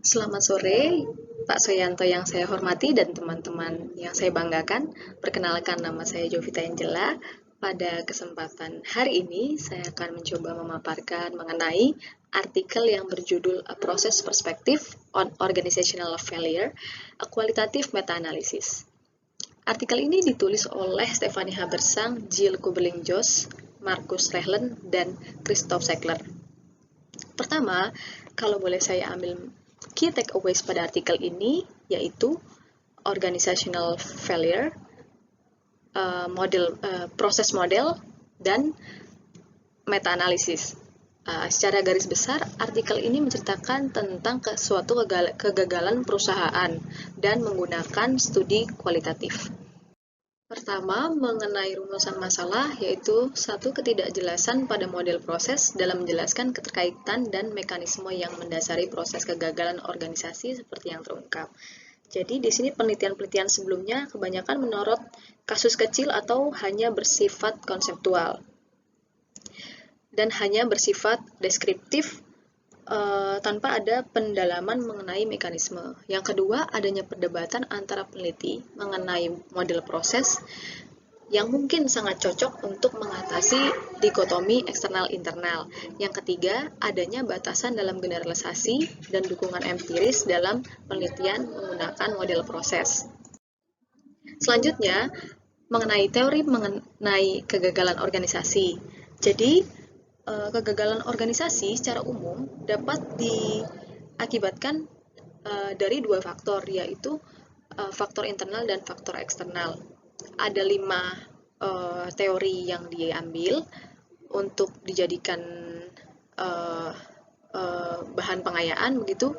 Selamat sore, Pak Soyanto yang saya hormati dan teman-teman yang saya banggakan. Perkenalkan, nama saya Jovita Angela. Pada kesempatan hari ini, saya akan mencoba memaparkan mengenai artikel yang berjudul A Process Perspective on Organizational Failure, a Qualitative Meta-Analysis. Artikel ini ditulis oleh Stephanie Habersang, Jill Kuberling-Joss, Markus Rehlen, dan Christoph Seckler. Pertama, kalau boleh saya ambil key takeaways pada artikel ini, yaitu organizational failure, proses model, dan meta-analisis. Secara garis besar, artikel ini menceritakan tentang suatu kegagalan perusahaan dan menggunakan studi kualitatif. Pertama, mengenai rumusan masalah, yaitu satu ketidakjelasan pada model proses dalam menjelaskan keterkaitan dan mekanisme yang mendasari proses kegagalan organisasi seperti yang terungkap. Jadi di sini penelitian-penelitian sebelumnya kebanyakan menyorot kasus kecil atau hanya bersifat konseptual dan hanya bersifat deskriptif tanpa ada pendalaman mengenai mekanisme. Yang kedua, adanya perdebatan antara peneliti mengenai model proses yang mungkin sangat cocok untuk mengatasi dikotomi eksternal-internal. Yang ketiga, adanya batasan dalam generalisasi dan dukungan empiris dalam penelitian menggunakan model proses. Selanjutnya, mengenai teori mengenai kegagalan organisasi. Jadi, kegagalan organisasi secara umum dapat diakibatkan dari dua faktor, yaitu faktor internal dan faktor eksternal. Ada 5 teori yang diambil untuk dijadikan bahan pengayaan begitu,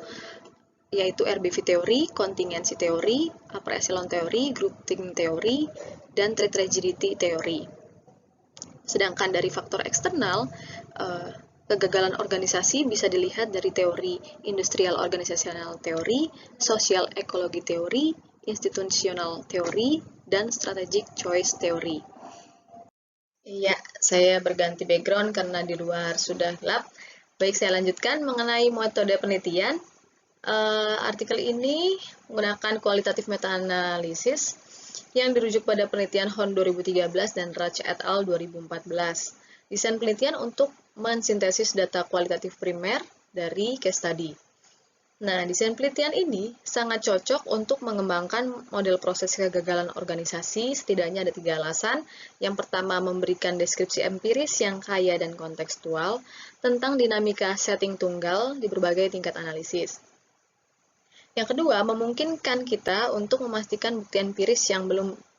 yaitu RBV teori, kontingensi teori, upper echelon teori, grouping teori, dan trait rigidity teori. Sedangkan dari faktor eksternal, kegagalan organisasi bisa dilihat dari teori industrial organizational teori, social ekologi teori, institutional teori, dan strategic choice teori. Iya, saya berganti background karena di luar sudah gelap. Baik, saya lanjutkan mengenai metode penelitian. Artikel ini menggunakan kualitatif meta-analisis yang dirujuk pada penelitian Horn 2013 dan Raj et al. 2014. Desain penelitian untuk mensintesis data kualitatif primer dari case study. Nah, desain penelitian ini sangat cocok untuk mengembangkan model proses kegagalan organisasi. Setidaknya ada 3 alasan. Yang pertama, memberikan deskripsi empiris yang kaya dan kontekstual tentang dinamika setting tunggal di berbagai tingkat analisis. Yang kedua, memungkinkan kita untuk memastikan bukti empiris yang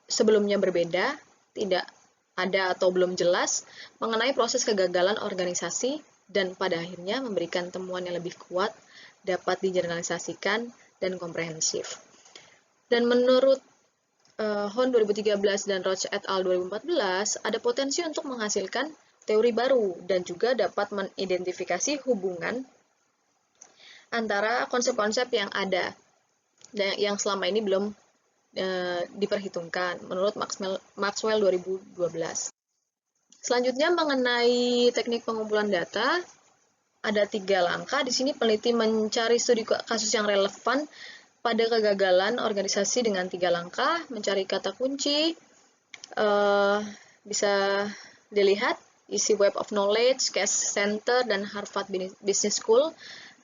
sebelumnya berbeda, tidak ada atau belum jelas mengenai proses kegagalan organisasi, dan pada akhirnya memberikan temuan yang lebih kuat, dapat digeneralisasikan, dan komprehensif. Dan menurut Horn 2013 dan Roach et al. 2014, ada potensi untuk menghasilkan teori baru dan juga dapat mengidentifikasi hubungan antara konsep-konsep yang ada dan yang selama ini belum diperhitungkan menurut Maxwell 2012. Selanjutnya mengenai teknik pengumpulan data, ada 3 langkah. Di sini peneliti mencari studi kasus yang relevan pada kegagalan organisasi dengan 3 langkah, mencari kata kunci, bisa dilihat isi Web of Knowledge, Case Center, dan Harvard Business School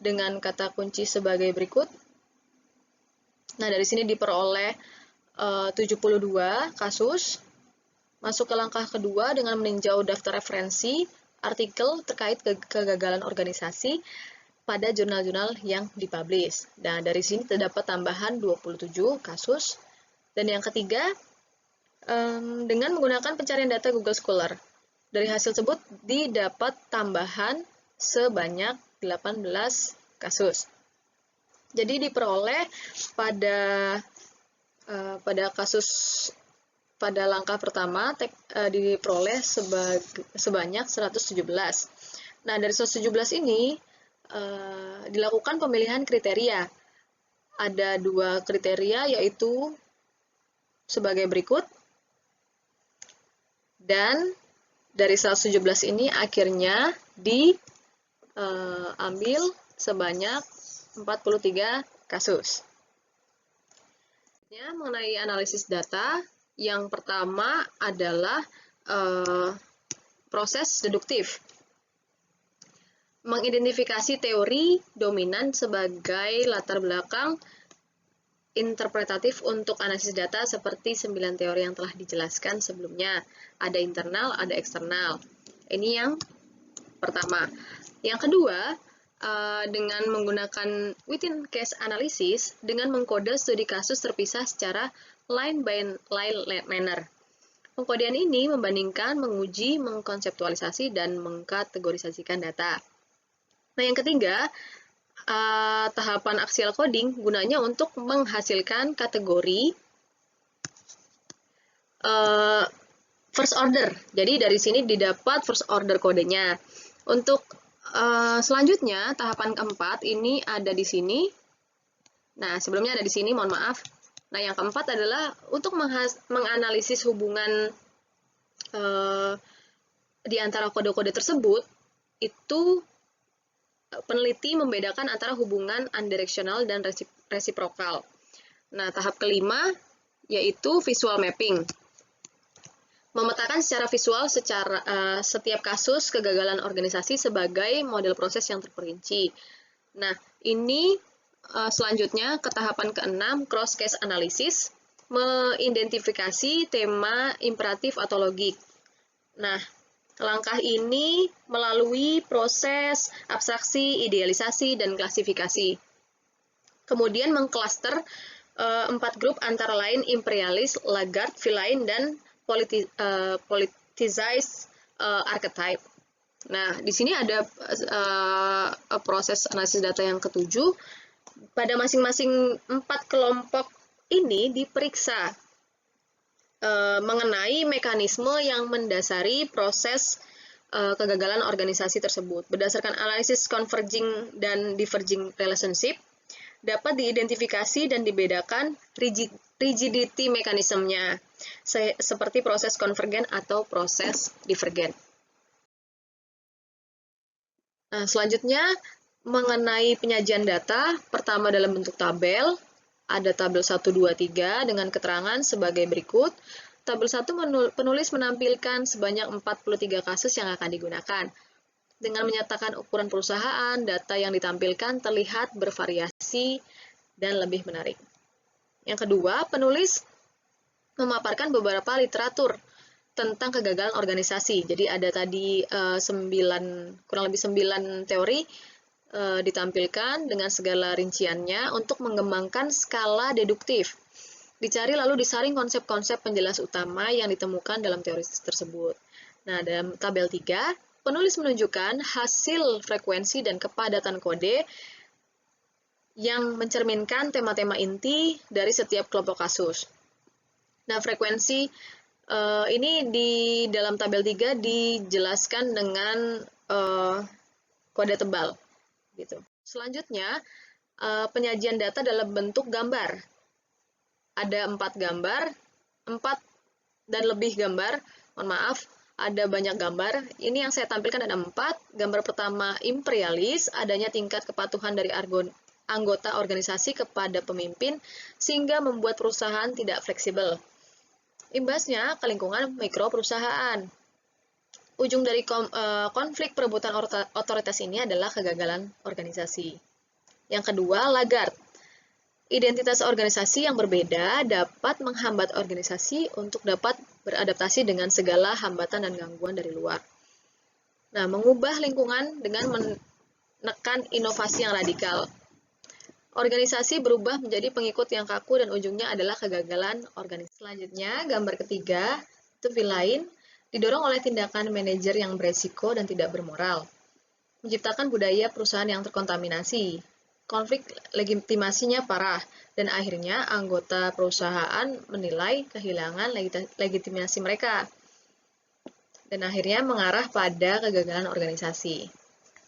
dengan kata kunci sebagai berikut. Nah, dari sini diperoleh 72 kasus. Masuk ke langkah kedua dengan meninjau daftar referensi artikel terkait kegagalan organisasi pada jurnal-jurnal yang dipublish. Nah, dari sini terdapat tambahan 27 kasus. Dan yang ketiga, dengan menggunakan pencarian data Google Scholar. Dari hasil tersebut didapat tambahan sebanyak 18 kasus. Jadi diperoleh pada langkah pertama diperoleh sebanyak 117. Nah, dari 117 ini dilakukan pemilihan kriteria. Ada 2 kriteria, yaitu sebagai berikut. Dan dari 117 ini akhirnya diambil sebanyak 43 kasus. Mengenai analisis data, yang pertama adalah proses deduktif. Mengidentifikasi teori dominan sebagai latar belakang interpretatif untuk analisis data seperti 9 teori yang telah dijelaskan sebelumnya. Ada internal, ada eksternal. Ini yang pertama. Yang kedua, dengan menggunakan within case analysis dengan mengkode studi kasus terpisah secara line by line manner. Pengkodean ini membandingkan, menguji, mengkonseptualisasi, dan mengkategorisasikan data. Nah, yang ketiga, tahapan axial coding gunanya untuk menghasilkan kategori first order. Jadi dari sini didapat first order kodenya. Untuk selanjutnya, tahapan keempat ini ada di sini. Nah, sebelumnya ada di sini, mohon maaf. Nah, yang keempat adalah untuk menganalisis hubungan di antara kode-kode tersebut. Itu peneliti membedakan antara hubungan unidirectional dan reciprocal. Nah, tahap kelima yaitu visual mapping. Memetakan secara visual setiap kasus kegagalan organisasi sebagai model proses yang terperinci. Nah, ini selanjutnya ke tahapan ke-6, cross case analysis, mengidentifikasi tema imperatif atau logik. Nah, langkah ini melalui proses abstraksi, idealisasi, dan klasifikasi. Kemudian mengklaster 4 grup antara lain imperialis, laggard, villain, dan politicized archetype. Nah, di sini ada proses analisis data yang ketujuh. Pada masing-masing 4 kelompok ini diperiksa mengenai mekanisme yang mendasari proses kegagalan organisasi tersebut. Berdasarkan analisis converging dan diverging relationship, dapat diidentifikasi dan dibedakan rigidity mekanismenya, seperti proses konvergen atau proses divergen. Nah, selanjutnya, mengenai penyajian data, pertama dalam bentuk tabel, ada tabel 1, 2, 3 dengan keterangan sebagai berikut. Tabel 1 penulis menampilkan sebanyak 43 kasus yang akan digunakan. Dengan menyatakan ukuran perusahaan, data yang ditampilkan terlihat bervariasi dan lebih menarik. Yang kedua, penulis memaparkan beberapa literatur tentang kegagalan organisasi. Jadi ada tadi kurang lebih 9 teori ditampilkan dengan segala rinciannya untuk mengembangkan skala deduktif. Dicari lalu disaring konsep-konsep penjelas utama yang ditemukan dalam teori tersebut. Nah, dalam tabel 3, penulis menunjukkan hasil frekuensi dan kepadatan kode yang mencerminkan tema-tema inti dari setiap kelompok kasus. Nah, frekuensi ini di dalam tabel 3 dijelaskan dengan kode tebal. Gitu. Selanjutnya, penyajian data dalam bentuk gambar. Ada 4 gambar, 4 dan lebih gambar, mohon maaf, ada banyak gambar. Ini yang saya tampilkan ada 4. Gambar pertama imperialis, adanya tingkat kepatuhan dari anggota organisasi kepada pemimpin, sehingga membuat perusahaan tidak fleksibel. Imbasnya ke lingkungan mikro perusahaan. Ujung dari konflik perebutan otoritas ini adalah kegagalan organisasi. Yang kedua, laggard. Identitas organisasi yang berbeda dapat menghambat organisasi untuk dapat beradaptasi dengan segala hambatan dan gangguan dari luar. Nah, mengubah lingkungan dengan menekan inovasi yang radikal. Organisasi berubah menjadi pengikut yang kaku dan ujungnya adalah kegagalan organisasi. Selanjutnya, gambar ketiga, itu villain. Didorong oleh tindakan manajer yang beresiko dan tidak bermoral, menciptakan budaya perusahaan yang terkontaminasi, konflik legitimasinya parah, dan akhirnya anggota perusahaan menilai kehilangan legitimasi mereka, dan akhirnya mengarah pada kegagalan organisasi.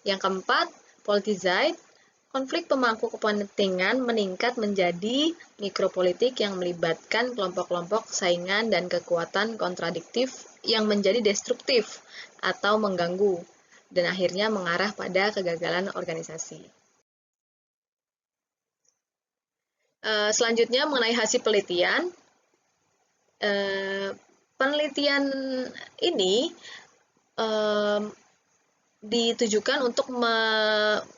Yang keempat, politicized. Konflik pemangku kepentingan meningkat menjadi mikropolitik yang melibatkan kelompok-kelompok saingan dan kekuatan kontradiktif yang menjadi destruktif atau mengganggu, dan akhirnya mengarah pada kegagalan organisasi. Selanjutnya mengenai hasil penelitian. Penelitian ini ditujukan untuk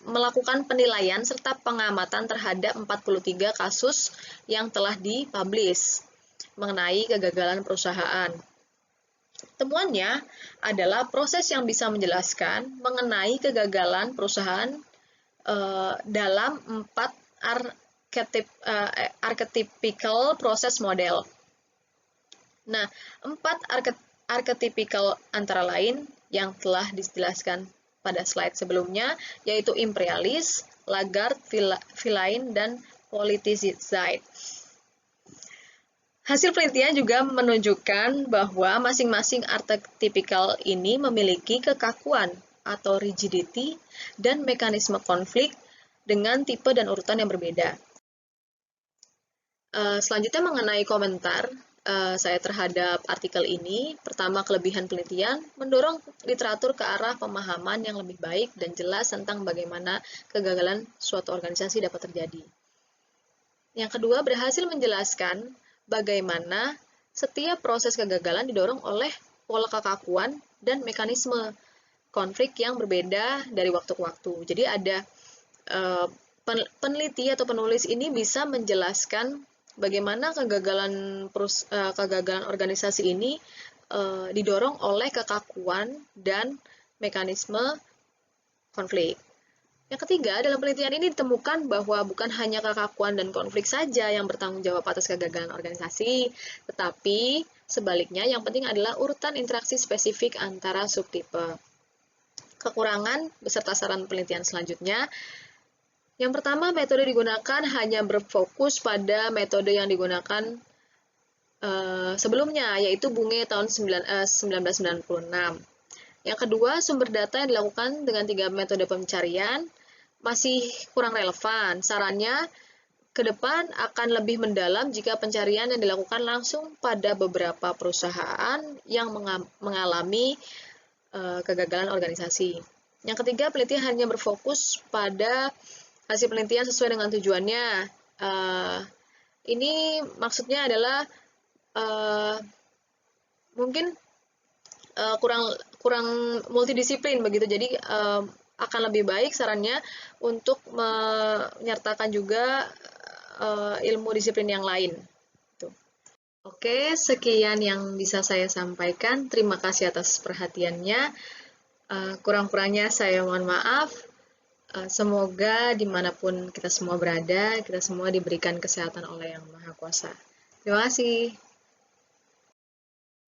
melakukan penilaian serta pengamatan terhadap 43 kasus yang telah dipublish mengenai kegagalan perusahaan. Temuannya adalah proses yang bisa menjelaskan mengenai kegagalan perusahaan dalam 4 archetypical process model. Nah, 4 archetypical antara lain yang telah dijelaskan pada slide sebelumnya, yaitu imperialis, laggard, villain, dan politicized. Hasil penelitian juga menunjukkan bahwa masing-masing archetypical ini memiliki kekakuan atau rigidity dan mekanisme konflik dengan tipe dan urutan yang berbeda. Selanjutnya mengenai komentar saya terhadap artikel ini. Pertama, kelebihan penelitian mendorong literatur ke arah pemahaman yang lebih baik dan jelas tentang bagaimana kegagalan suatu organisasi dapat terjadi. Yang kedua, berhasil menjelaskan bagaimana setiap proses kegagalan didorong oleh pola kekakuan dan mekanisme konflik yang berbeda dari waktu ke waktu. Jadi ada peneliti atau penulis ini bisa menjelaskan bagaimana kegagalan organisasi ini didorong oleh kekakuan dan mekanisme konflik. Yang ketiga, dalam penelitian ini ditemukan bahwa bukan hanya kekakuan dan konflik saja yang bertanggung jawab atas kegagalan organisasi, tetapi sebaliknya yang penting adalah urutan interaksi spesifik antara subtipe. Kekurangan beserta saran penelitian selanjutnya. Yang pertama, metode digunakan hanya berfokus pada metode yang digunakan sebelumnya, yaitu Bunge tahun 1996. Yang kedua, sumber data yang dilakukan dengan 3 metode pencarian masih kurang relevan. Sarannya, ke depan akan lebih mendalam jika pencarian yang dilakukan langsung pada beberapa perusahaan yang mengalami kegagalan organisasi. Yang ketiga, penelitian hanya berfokus pada hasil penelitian sesuai dengan tujuannya. Ini maksudnya adalah mungkin kurang multidisiplin begitu. Jadi akan lebih baik sarannya untuk menyertakan juga ilmu disiplin yang lain. Oke, sekian yang bisa saya sampaikan. Terima kasih atas perhatiannya. Kurang-kurangnya saya mohon maaf. Semoga dimanapun kita semua berada, kita semua diberikan kesehatan oleh Yang Maha Kuasa. Terima kasih.